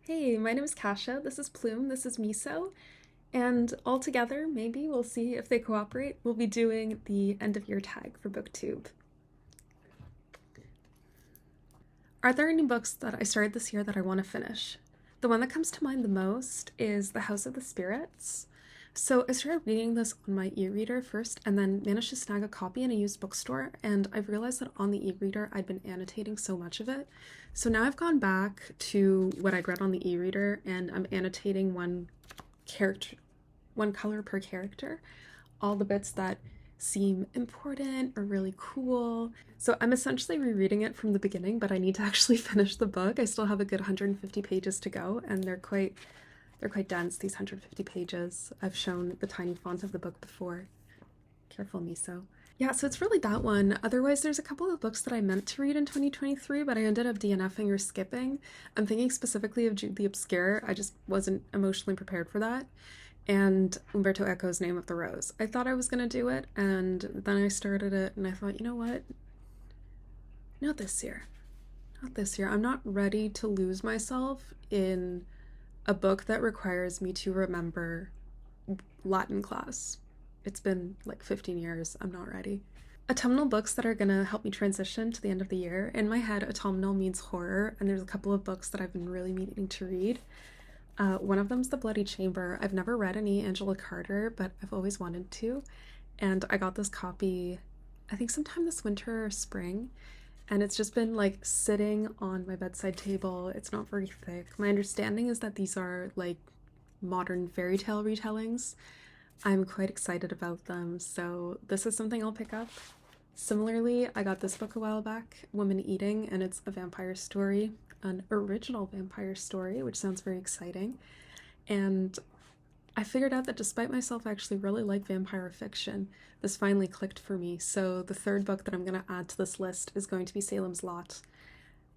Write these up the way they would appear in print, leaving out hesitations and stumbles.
Hey, my name is Kasha, this is Plume, this is Miso, and all together, maybe we'll see if they cooperate. We'll be doing the end of year tag for BookTube. Are there any books that I started this year that I want to finish? The one that comes to mind the most is The House of the Spirits. So I started reading this on my e-reader first and then managed to snag a copy in a used bookstore, and I've realized that on the e-reader I'd been annotating so much of it. So now I've gone back to what I'd read on the e-reader and I'm annotating one color per character, all the bits that seem important or really cool. So I'm essentially rereading it from the beginning, but I need to actually finish the book. I still have a good 150 pages to go, and they're quite dense, these 150 pages. I've shown the tiny font of the book before. Careful, Miso. Yeah, so it's really that one. Otherwise, there's a couple of books that I meant to read in 2023, but I ended up DNFing or skipping. I'm thinking specifically of Jude the Obscure. I just wasn't emotionally prepared for that. And Umberto Eco's Name of the Rose. I thought I was going to do it, and then I started it, and I thought, you know what? Not this year. Not this year. I'm not ready to lose myself in a book that requires me to remember Latin class. It's been like 15 years. I'm not ready. Autumnal books that are gonna help me transition to the end of the year. In my head, autumnal means horror, and there's a couple of books that I've been really meaning to read. One of them's The Bloody Chamber. I've never read any Angela Carter, but I've always wanted to. And I got this copy, I think sometime this winter or spring, and it's just been like sitting on my bedside table. It's not very thick. My understanding is that these are like modern fairy tale retellings. I'm quite excited about them, so this is something I'll pick up. Similarly, I got this book a while back, Woman Eating, and it's a vampire story, an original vampire story, which sounds very exciting. And I figured out that despite myself actually really like vampire fiction, this finally clicked for me. So the third book that I'm going to add to this list is going to be Salem's Lot.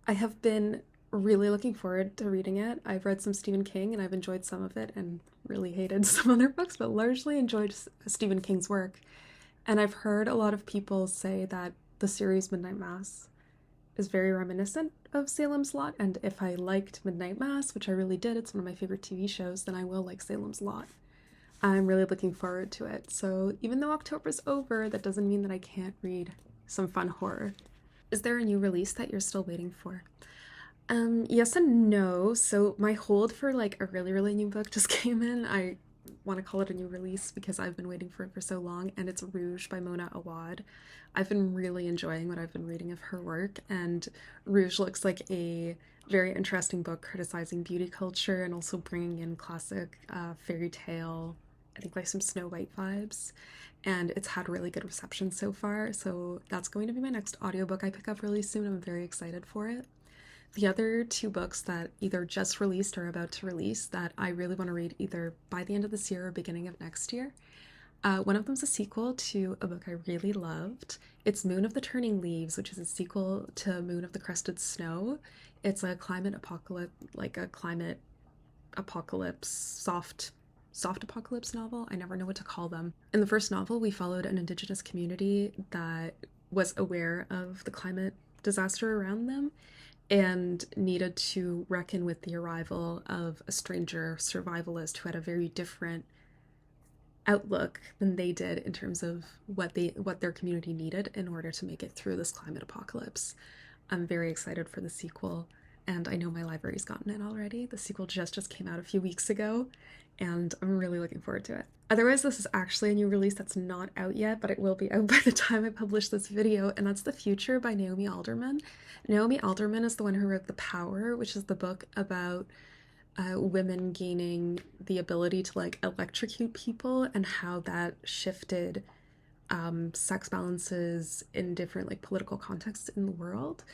I have been really looking forward to reading it. I've read some Stephen King and I've enjoyed some of it and really hated some other books, but largely enjoyed Stephen King's work. And I've heard a lot of people say that the series Midnight Mass is very reminiscent of Salem's Lot, and if I liked Midnight Mass, which I really did, it's one of my favorite TV shows, then I will like Salem's Lot. I'm really looking forward to it. So even though October's over, that doesn't mean that I can't read some fun horror. Is there a new release that you're still waiting for? Yes and no. So my hold for like a really, really new book just came in. I want to call it a new release because I've been waiting for it for so long, and it's Rouge by Mona Awad. I've been really enjoying what I've been reading of her work, and Rouge looks like a very interesting book criticizing beauty culture and also bringing in classic fairy tale, I think like some Snow White vibes. And it's had really good reception so far, so that's going to be my next audiobook I pick up really soon. I'm very excited for it. The other two books that either just released or about to release that I really want to read either by the end of this year or beginning of next year. One of them's a sequel to a book I really loved. It's Moon of the Turning Leaves, which is a sequel to Moon of the Crested Snow. It's a climate apocalypse, like a climate apocalypse, soft apocalypse novel. I never know what to call them. In the first novel, we followed an indigenous community that was aware of the climate disaster around them and needed to reckon with the arrival of a stranger survivalist who had a very different outlook than they did in terms of what their community needed in order to make it through this climate apocalypse. I'm very excited for the sequel, and I know my library's gotten it already. The sequel just came out a few weeks ago, and I'm really looking forward to it. Otherwise, this is actually a new release that's not out yet, but it will be out by the time I publish this video, and that's The Future by Naomi Alderman. Naomi Alderman is the one who wrote The Power, which is the book about women gaining the ability to like electrocute people and how that shifted sex balances in different like political contexts in the world.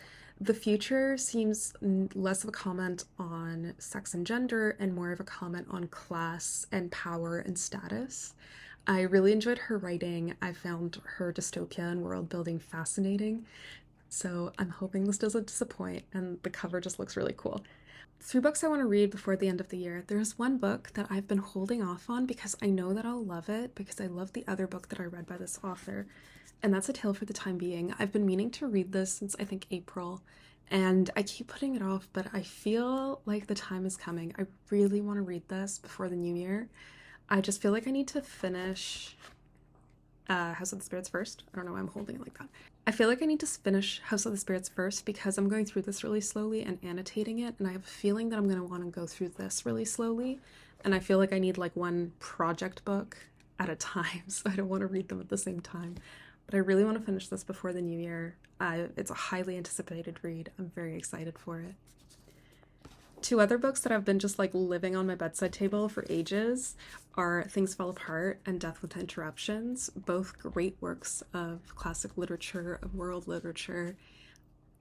The Future seems less of a comment on sex and gender and more of a comment on class and power and status. I really enjoyed her writing. I found her dystopia and world building fascinating. So I'm hoping this doesn't disappoint, and the cover just looks really cool. Three books I want to read before the end of the year. There's one book that I've been holding off on because I know that I'll love it because I love the other book that I read by this author, and that's A Tale for the Time Being. I've been meaning to read this since I think April, and I keep putting it off, but I feel like the time is coming. I really want to read this before the new year. I just feel like I need to finish House of the Spirits first. I don't know why I'm holding it like that. I feel like I need to finish House of the Spirits first because I'm going through this really slowly and annotating it, and I have a feeling that I'm going to want to go through this really slowly, and I feel like I need like one project book at a time, so I don't want to read them at the same time. But I really want to finish this before the new year. It's a highly anticipated read. I'm very excited for it. Two other books that have been just like living on my bedside table for ages are Things Fall Apart and Death with Interruptions, both great works of classic literature, of world literature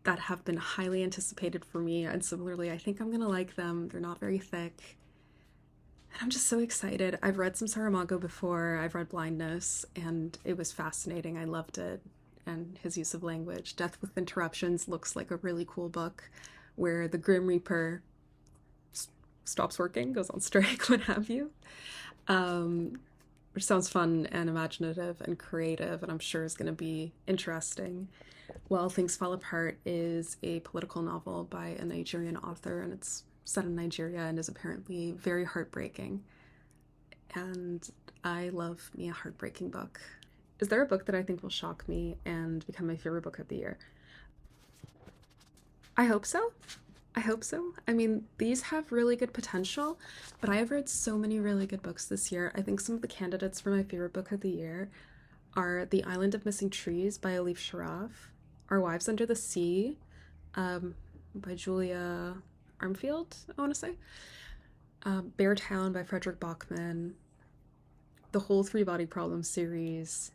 that have been highly anticipated for me. And similarly, I think I'm gonna like them. They're not very thick. And I'm just so excited. I've read some Saramago before, I've read Blindness, and it was fascinating. I loved it. And his use of language. Death with Interruptions looks like a really cool book where the Grim Reaper stops working, goes on strike, what have you. Which sounds fun and imaginative and creative, and I'm sure is going to be interesting. While Things Fall Apart is a political novel by a Nigerian author, and it's set in Nigeria and is apparently very heartbreaking. And I love me a heartbreaking book. Is there a book that I think will shock me and become my favorite book of the year? I hope so. I hope so. I mean, these have really good potential, but I have read so many really good books this year. I think some of the candidates for my favorite book of the year are The Island of Missing Trees by Elif Sharaff, Our Wives Under the Sea by Julia Armfield, I want to say, Bear Town by Frederick Bachman, the whole Three Body Problem series,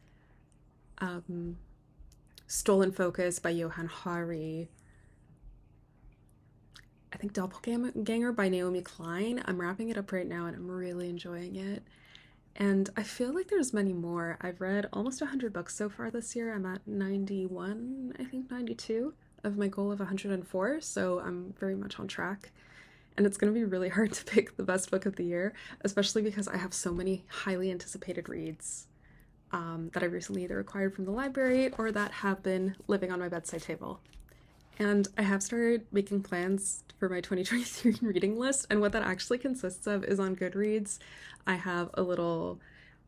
Stolen Focus by Johann Hari, I think Doppelganger by Naomi Klein. I'm wrapping it up right now and I'm really enjoying it. And I feel like there's many more. I've read almost 100 books so far this year. I'm at 91, I think 92 of my goal of 104, so I'm very much on track. And it's going to be really hard to pick the best book of the year, especially because I have so many highly anticipated reads that I recently either acquired from the library or that have been living on my bedside table. And I have started making plans for my 2023 reading list, and what that actually consists of is on Goodreads. I have a little,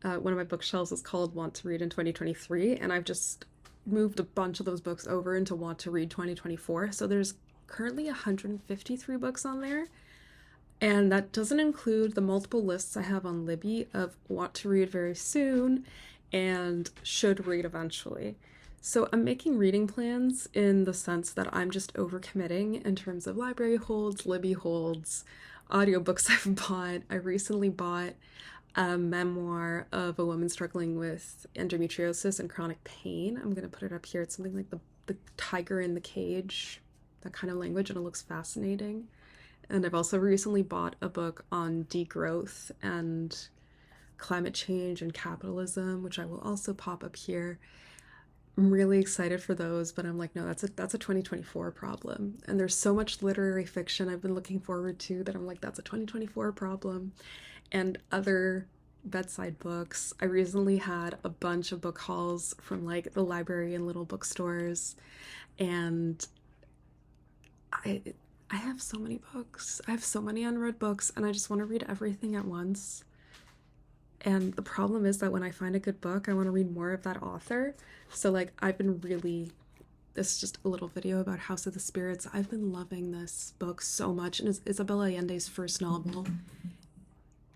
one of my bookshelves is called Want to Read in 2023, and I've just moved a bunch of those books over into Want to Read 2024. So there's currently 153 books on there, and that doesn't include the multiple lists I have on Libby of Want to Read very soon and Should Read eventually. So I'm making reading plans in the sense that I'm just overcommitting in terms of library holds, Libby holds, audiobooks I've bought. I recently bought a memoir of a woman struggling with endometriosis and chronic pain. I'm going to put it up here. It's something like the tiger in the cage, that kind of language, and it looks fascinating. And I've also recently bought a book on degrowth and climate change and capitalism, which I will also pop up here. I'm really excited for those, but I'm like, no, that's a 2024 problem. And there's so much literary fiction I've been looking forward to that I'm like, that's a 2024 problem. And other bedside books. I recently had a bunch of book hauls from like the library and little bookstores, and I have so many books. I have so many unread books, and I just want to read everything at once. And the problem is that when I find a good book, I want to read more of that author. So like I've been really, this is just a little video about House of the Spirits. I've been loving this book so much, and it's Isabella Allende's first novel.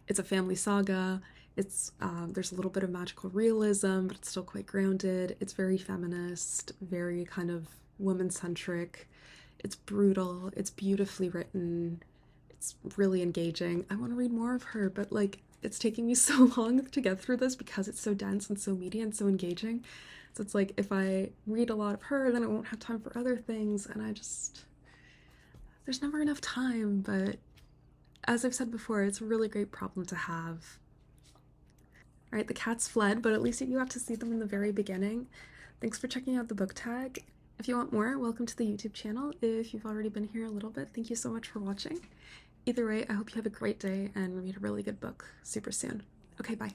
It's a family saga. It's there's a little bit of magical realism, but it's still quite grounded. It's very feminist, very kind of woman-centric. It's brutal. It's beautifully written. It's really engaging. I want to read more of her, but like it's taking me so long to get through this because it's so dense and so meaty and so engaging. So it's like if I read a lot of her, then I won't have time for other things, and there's never enough time. But as I've said before, it's a really great problem to have. All right, the cats fled, but at least you got to see them in the very beginning. Thanks for checking out the book tag. If you want more, welcome to the YouTube channel. If you've already been here a little bit, thank you so much for watching. Either way, I hope you have a great day and read a really good book super soon. Okay, bye.